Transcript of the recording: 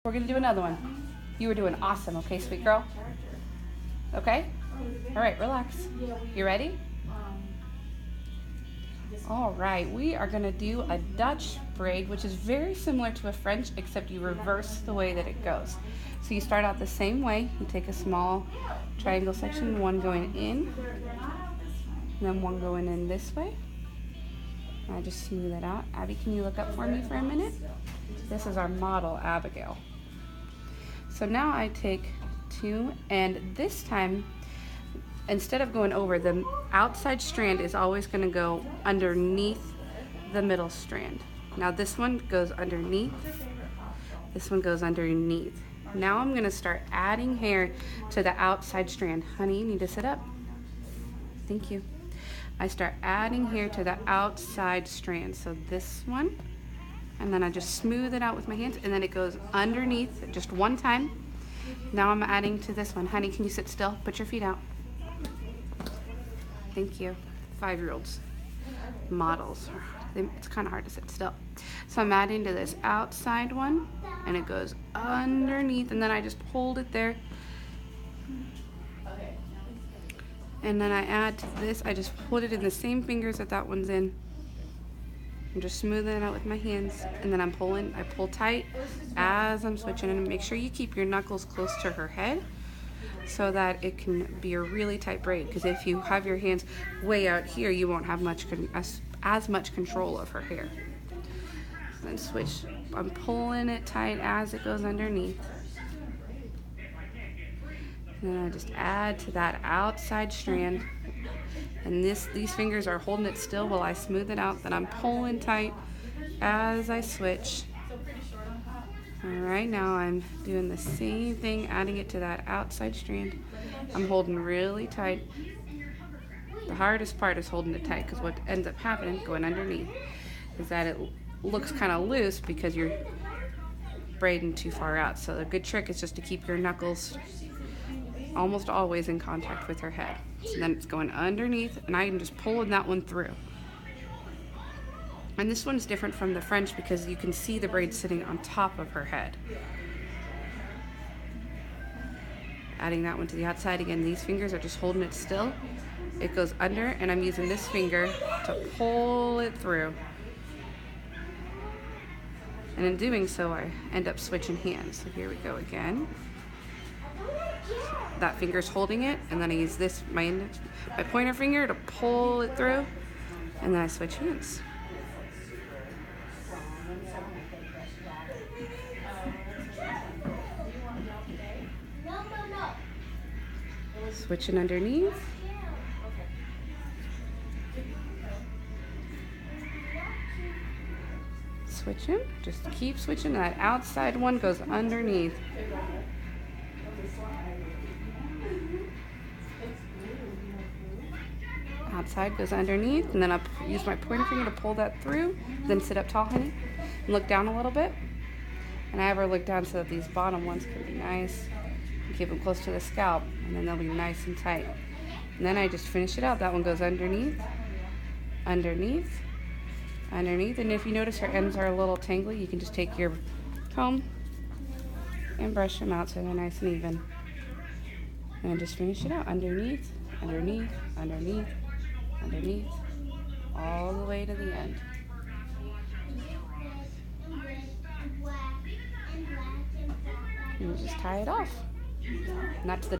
We're gonna do another one. You were doing awesome, okay, sweet girl? Okay? All right, relax. You ready? All right, we are gonna do a Dutch braid, which is very similar to a French, except you reverse the way that it goes. So you start out the same way. You take a small triangle section, one going in, and then one going in this way. I just smooth it out. Abby, can you look up for me for a minute? This is our model, Abigail. So now I take two, and this time, instead of going over, the outside strand is always going to go underneath the middle strand. Now this one goes underneath, this one goes underneath. Now I'm going to start adding hair to the outside strand. Honey, you need to sit up. Thank you. I start adding hair to the outside strand. So this one, and then I just smooth it out with my hands, and then it goes underneath just one time. Now I'm adding to this one. Honey, can you sit still? Put your feet out. Thank you. 5-year-olds, models, it's kind of hard to sit still. So I'm adding to this outside one, and it goes underneath, and then I just hold it there. And then I add to this, I just put it in the same fingers that that one's in. I'm just smoothing it out with my hands, and then I pull tight as I'm switching, and make sure you keep your knuckles close to her head so that it can be a really tight braid, because if you have your hands way out here, you won't have as much control of her hair. Then switch, I'm pulling it tight as it goes underneath. And then I just add to that outside strand. And these fingers are holding it still while I smooth it out. Then I'm pulling tight as I switch. All right, now I'm doing the same thing, adding it to that outside strand. I'm holding really tight. The hardest part is holding it tight, because what ends up happening, going underneath, is that it looks kind of loose because you're braiding too far out. So the good trick is just to keep your knuckles almost always in contact with her head. So then it's going underneath, and I'm just pulling that one through. And this one's different from the French because you can see the braid sitting on top of her head. Adding that one to the outside again, these fingers are just holding it still. It goes under, and I'm using this finger to pull it through. And in doing so, I end up switching hands. So here we go again. That finger's holding it, and then I use this, my pointer finger, to pull it through, and then I switch hands. Switching underneath. Switching, just keep switching. That outside one goes underneath. Outside goes underneath, and then I use my pointer finger to pull that through. Then sit up tall, honey, and look down a little bit. And I ever look down so that these bottom ones can be nice. And keep them close to the scalp, and then they'll be nice and tight. And then I just finish it out. That one goes underneath, underneath, underneath. And if you notice her ends are a little tangly, you can just take your comb and brush them out so they're nice and even. And just finish it out. Underneath, underneath, underneath, underneath, all the way to the end. And you just tie it off. Not to the